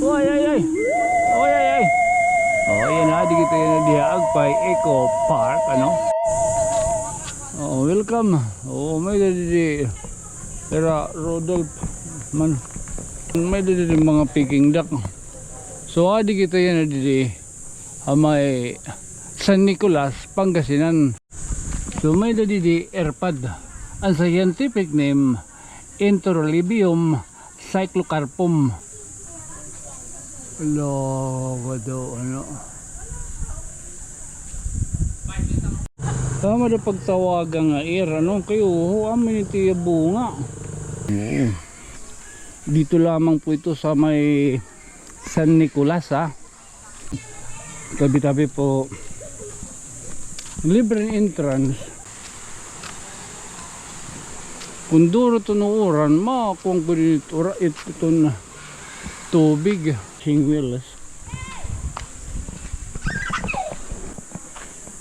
Oy ay ay. Oy ay ay. Oh, yan na, di kita yan diha Agpay Eco Park, ano? Oh, welcome. Oh, may didi. Pero Rodolph man may didi mga Peking duck. So adi kita yan didi may San Nicolas, Pangasinan. So may didi erpad. Ang scientific name Enterolibium cyclocarpum. Wado ano. Tama na pagtawagan nga ano kayo amin iti bunga. Oo. Dito lamang po ito sa may San Nicolas ha. Tabi-tabi po. Libre entrance. Kung duro ito nuuran kung ito na tubig. Wheels.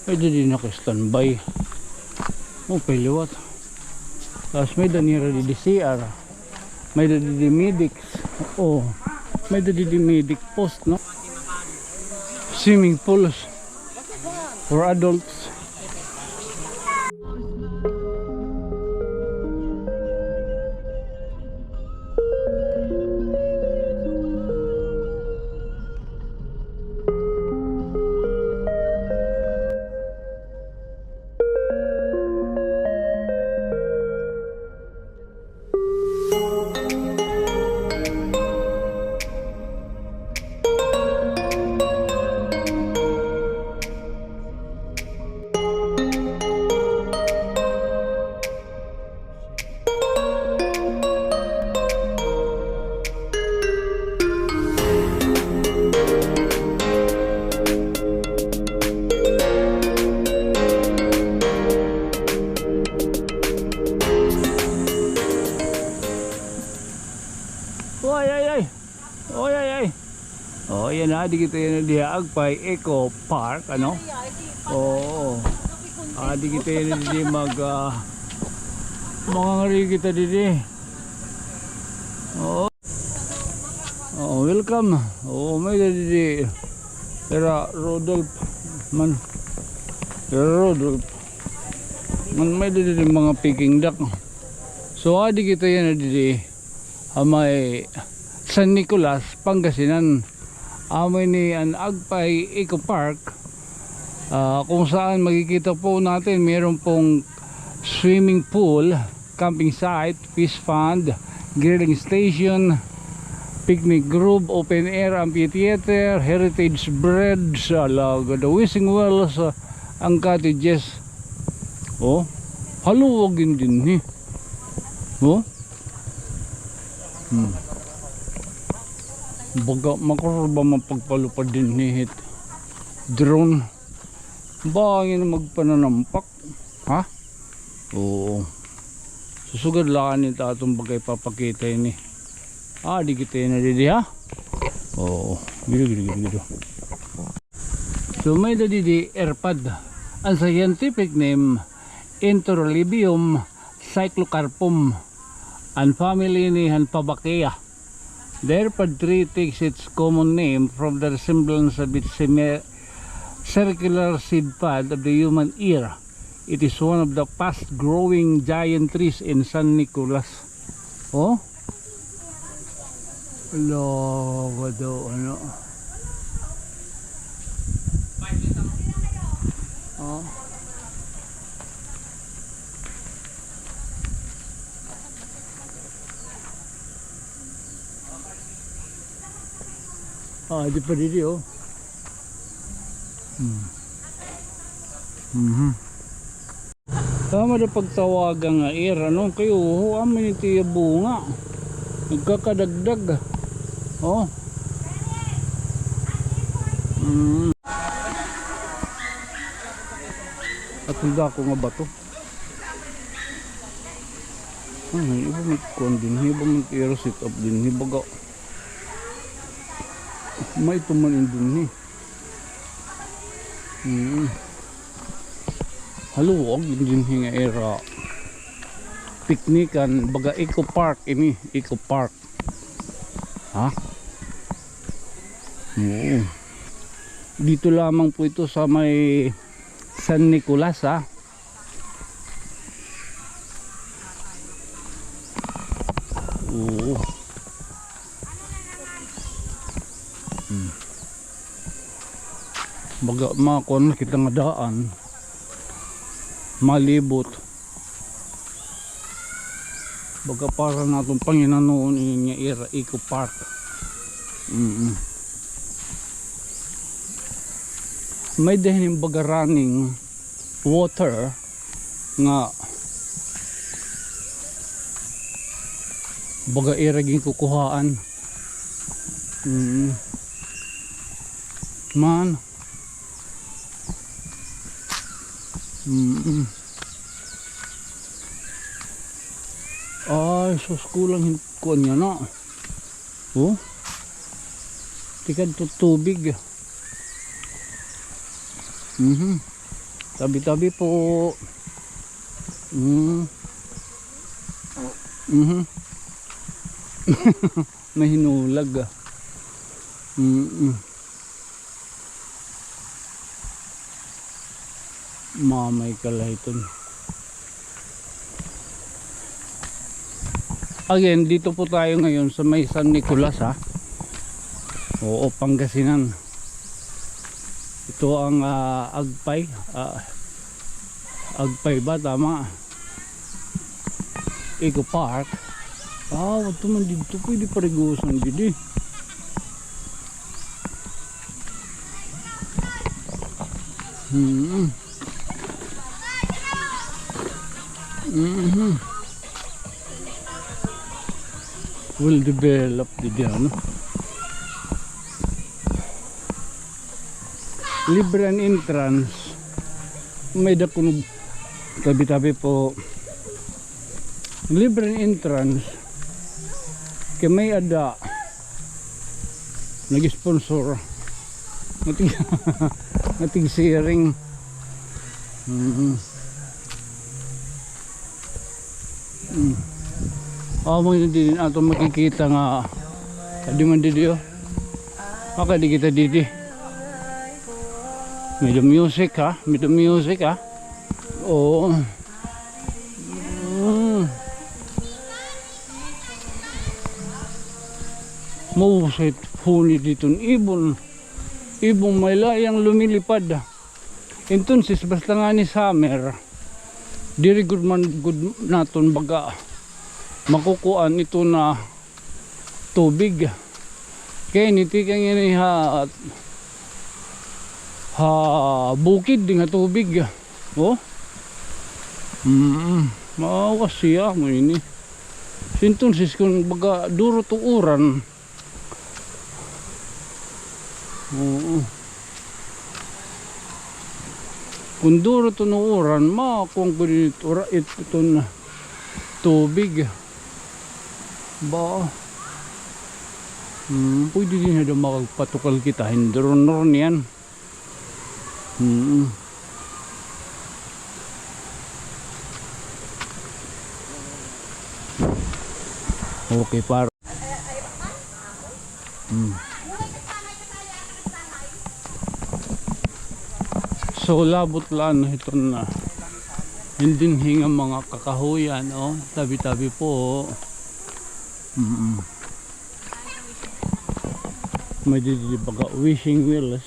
Pwede din naka-standby. Piliwat. Tapos may danira di CR. May di medics. May di medic post, no? Swimming pools for adults. Oh, yan na, di kita yan diha Agpay Eco Park, ano? Oo. Di kita yan di mga ngari kita di. Oo. Welcome. May di. Pero Rodolph man may di mga Peking duck. So di kita yan di may San Nicolas, Pangasinan. Amoy ni an Agpay Eco Park, kung saan makikita po natin mayroon pong swimming pool, camping site, fish pond, grilling station, picnic group, open air amphitheater, heritage bridge, the wishing wells, ang cottages. Haluwagin din baga makarol ba mapagpalupad din hit drone ba yun magpananampak ha? Oo, susugad lang nito atong bagay papakita ini di kita na didi ha. Oo, gido. So may didi erpad. Ang scientific name Enterolibium cyclocarpum, and family ni Hanpabacea. The erpad tree takes its common name from the resemblance of its circular seed pod of the human ear. It is one of the fast-growing giant trees in San Nicolas. Wado ano. Di pa dito Tama na pagtawagan nga ano kayo amin iti bunga nagkakadagdag at hindi ako nga bato iba may kuwan din iba may tiro sit up din ibaga may tumanin din haluwag din nga era piknikan baga Eco Park ini Eco Park Oo. Dito lamang po ito sa may San Nicolas, ha. Oo. Baga makon kita nga daan malibot. Baga para natong Panginoon nga era Eco Park. May dahil baga running water nga baga iraging kukuhaan. Man. Ay, sus kulang kuan niya na. Oh. Tikad to tubig. Tabi-tabi po. May hinulag. Mamay kalayton. Again, dito po tayo ngayon sa may San Nicolas, ha. Oo, Pangasinan. Ito ang Agpay. Agpay ba? Tama. Eco Park. Wag man dito. Pwede parigusan dito. Will develop dito, ano? Libre ang entrance. May dakunog tabi-tabi po. Libre ang entrance. Kaya may ada nag-sponsor nating sharing. Mga din ato makikita nga di man dito. Maka di kita dito. May music, ha? May music, ha? Oo. Mausit huni dito ibon may layang lumilipad. Entonces basta nga ni summer diri good naton baga makukuan ito na tubig kaya niti kang ini ha bukid nga tubig. Oh, maawa siya mo ini. Entonces kung baga duro tuuran. Oo. Kung duro tunuuran, kung ura ito na tubig ba pwede din na makagpatukal kita hindron yan. Okay para so labot lang ito na hindi hinga mga kakahuyan, oh, tabi-tabi po. May baga wishing wheels.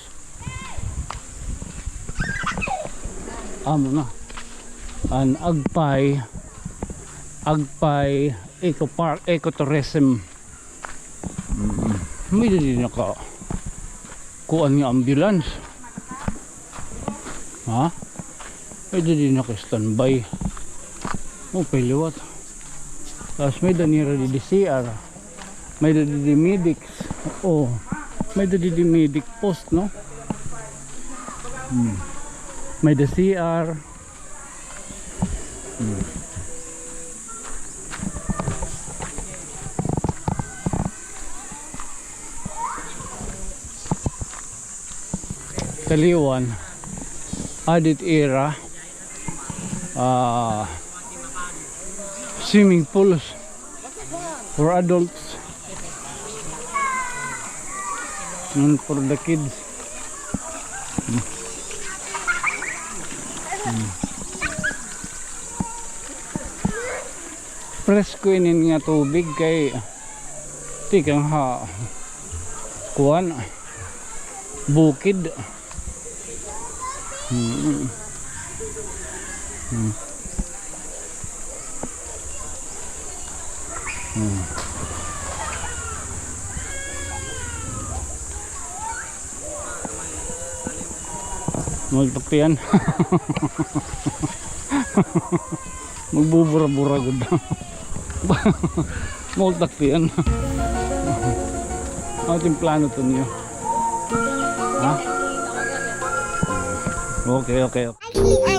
Amo na an Agpay Eco Park, Ecotourism. May din naka kuan nga ambulance, ha? May din naka standby. Piliwat. Tapos may danira di CR. May di medics. May di medic post, no? May the CR. Taliwan added era swimming pools for adults. And for the kids. Presko inin nga tubig kay tikang ha kuan bukid. Magtaktian. Magbubura-bura gud. Magtaktian. Ating plano to niyo. Ha? Okay. Actually,